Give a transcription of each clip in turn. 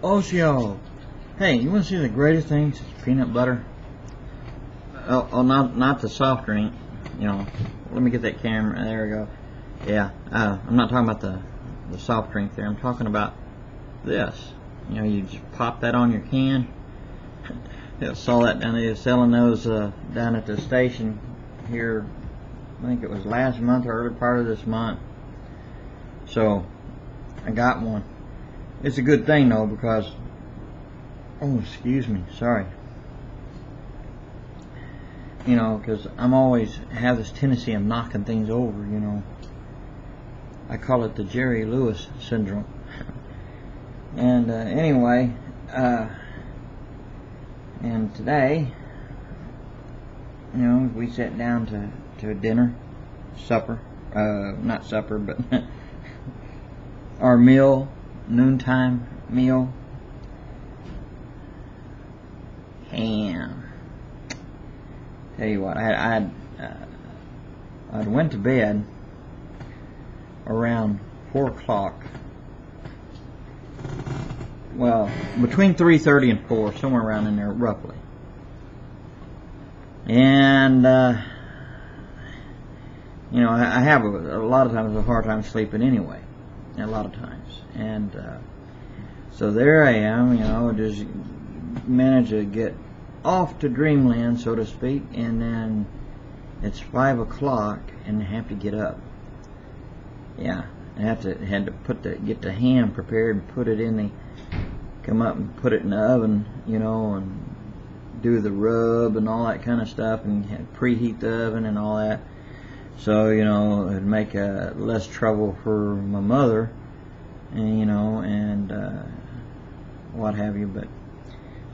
Osho. Hey, you want to see the greatest thing since peanut butter? Not the soft drink. You know, let me get that camera. There we go. Yeah, I'm not talking about the soft drink there. I'm talking about this. You know, you just pop that on your can. I saw that down there selling those down at the station here. I think it was last month or early part of this month. So I got one. It's a good thing though, because excuse me, sorry. You know, because I'm always have this tendency of knocking things over. You know, I call it the Jerry Lewis syndrome. And anyway, and today, you know, we sat down to a dinner, supper, not supper, but our meal, noontime meal. Ham. Tell you what, I went to bed around 4 o'clock. Well, between 3:30 and 4, somewhere around in there, roughly. And you know, I have a lot of times a hard time sleeping anyway. A lot of times, and so there I am. You know, just managed to get off to dreamland, so to speak, and then it's 5 o'clock, and I have to get up. Yeah, I had to get the ham prepared and put it in the. Come up and put it in the oven, you know, and do the rub and all that kind of stuff, and preheat the oven and all that. So, you know, it'd make less trouble for my mother, and you know, and what have you. But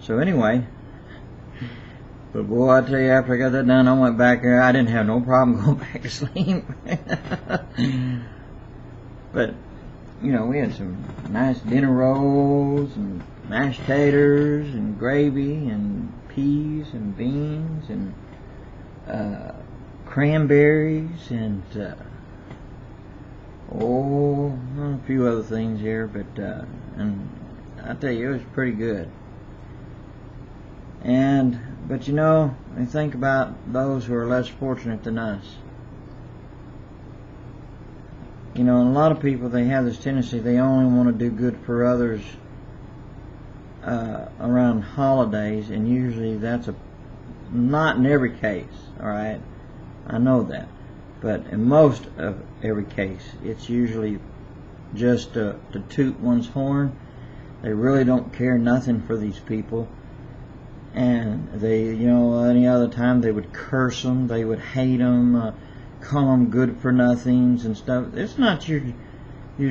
so anyway, but boy, I tell you, after I got that done, I went back there. I didn't have no problem going back to sleep. But you know, we had some nice dinner rolls and mashed taters and gravy and peas and beans and cranberries and a few other things here, but and I tell you, it was pretty good. But you know, I think about those who are less fortunate than us. You know, and a lot of people, they have this tendency, they only want to do good for others around holidays, and usually that's not in every case, alright? I know that. But in most of every case, it's usually just to toot one's horn. They really don't care nothing for these people. And they, you know, any other time they would curse them, they would hate them, call them good for nothings and stuff. It's not your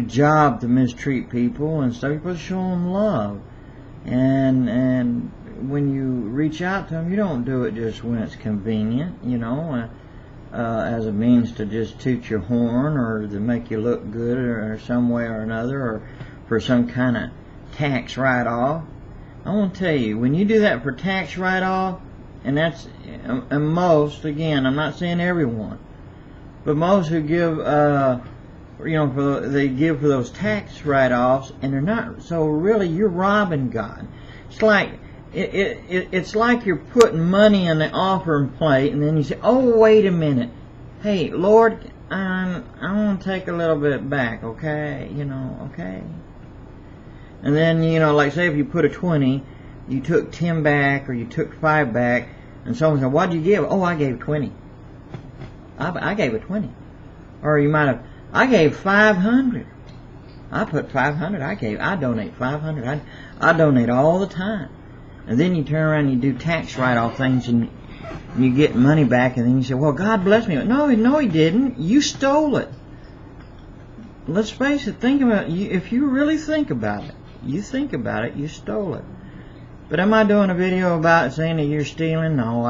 job to mistreat people and stuff. You're supposed to show them love, and when you reach out to them, you don't do it just when it's convenient, you know, as a means to just toot your horn or to make you look good or some way or another, or for some kind of tax write-off. I want to tell you, when you do that for tax write-off, and that's and most, again, I'm not saying everyone, but most who give, you know, they give for those tax write-offs, and they're not. So really, you're robbing God. It's like it's like you're putting money in the offering plate, and then you say, "Oh, wait a minute, hey, Lord, I want to take a little bit back, okay? You know, okay." And then, you know, like say if you put a 20, you took 10 back or you took 5 back, and someone said, "What'd you give?" "Oh, I gave 20. I gave a 20. Or you might have, "I gave 500. I put 500. I donate 500. I donate all the time." And then you turn around and you do tax write-off things, and you get money back, and then you say, "Well, God bless me." No, He didn't. You stole it. Let's face it. Think about it. If you really think about it, you stole it. But am I doing a video about saying that you're stealing? No,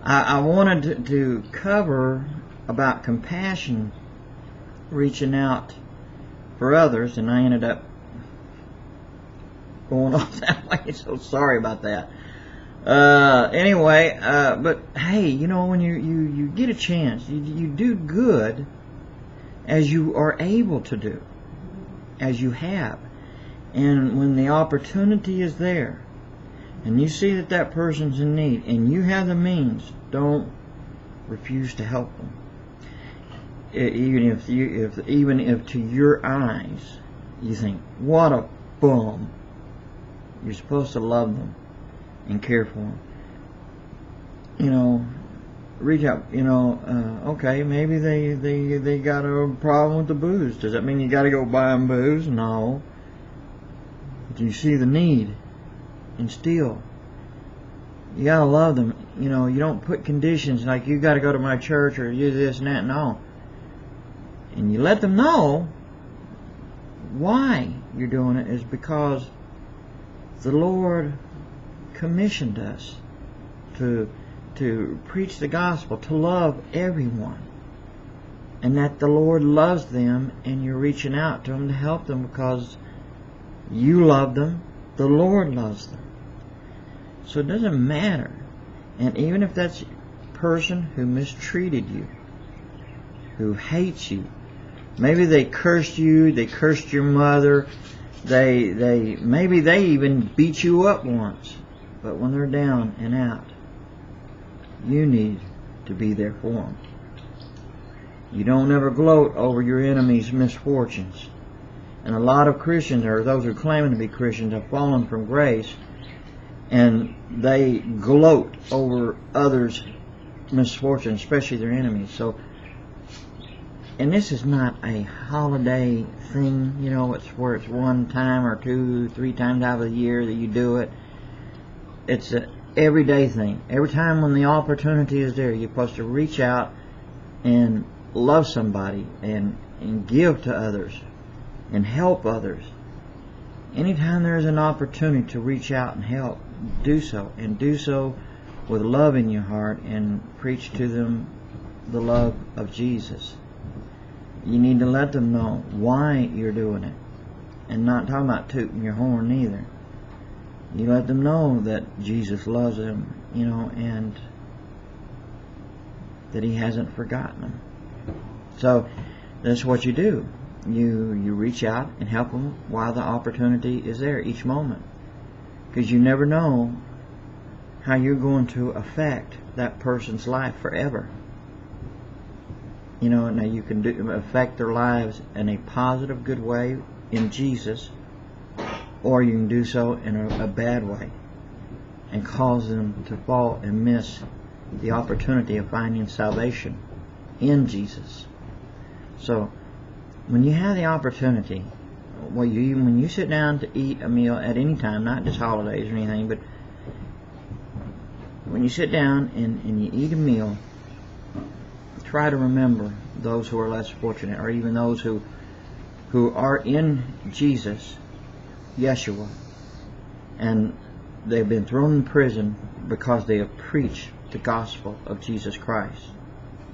I wanted to cover about compassion, reaching out for others, and I ended up going off that way, so sorry about that. Anyway, but hey, you know, when you get a chance, you do good as you are able to do, as you have. And when the opportunity is there, and you see that that person's in need, and you have the means, don't refuse to help them. Even if to your eyes you think, what a bum, you're supposed to love them and care for them. Reach out. Okay, maybe they got a problem with the booze. Does that mean you got to go buy them booze? No. But you see the need, and still, you gotta love them. You don't put conditions like you got to go to my church or do this and that. No. And you let them know why you're doing it is because the Lord commissioned us to preach the gospel, to love everyone, and that the Lord loves them, and you're reaching out to them to help them because you love them, the Lord loves them. So it doesn't matter. And even if that's a person who mistreated you, who hates you, maybe they cursed you, they cursed your mother, maybe they even beat you up once, but when they're down and out, you need to be there for them. You don't ever gloat over your enemy's misfortunes. And a lot of Christians, or those who claim to be Christians, have fallen from grace, and they gloat over others' misfortunes, especially their enemies. So, and this is not a holiday thing, it's where it's one time or 2, 3 times out of the year that you do it. It's a everyday thing. Every time when the opportunity is there, you're supposed to reach out and love somebody and give to others and help others. Anytime there's an opportunity to reach out and help, do so, and do so with love in your heart, and preach to them the love of Jesus. You need to let them know why you're doing it, and not talking about tooting your horn either. You let them know that Jesus loves them, and that He hasn't forgotten them. So that's what you do. You reach out and help them while the opportunity is there each moment, because you never know how you're going to affect that person's life forever. Now you can affect their lives in a positive, good way in Jesus, or you can do so in a bad way and cause them to fall and miss the opportunity of finding salvation in Jesus. So when you have the opportunity, when you sit down to eat a meal at any time, not just holidays or anything, but when you sit down and you eat a meal, try to remember those who are less fortunate, or even those who are in Jesus, Yeshua, and they've been thrown in prison because they have preached the gospel of Jesus Christ,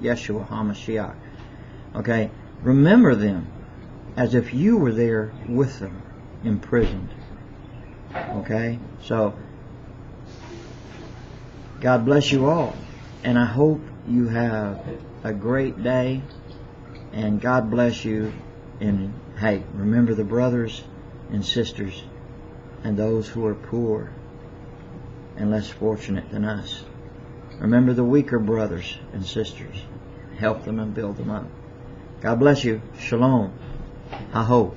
Yeshua HaMashiach. Okay, remember them as if you were there with them, imprisoned. Okay, so God bless you all, and I hope you have a great day, and God bless you. And hey, remember the brothers and sisters and those who are poor and less fortunate than us. Remember the weaker brothers and sisters. Help them and build them up. God bless you. Shalom. Ha-ho.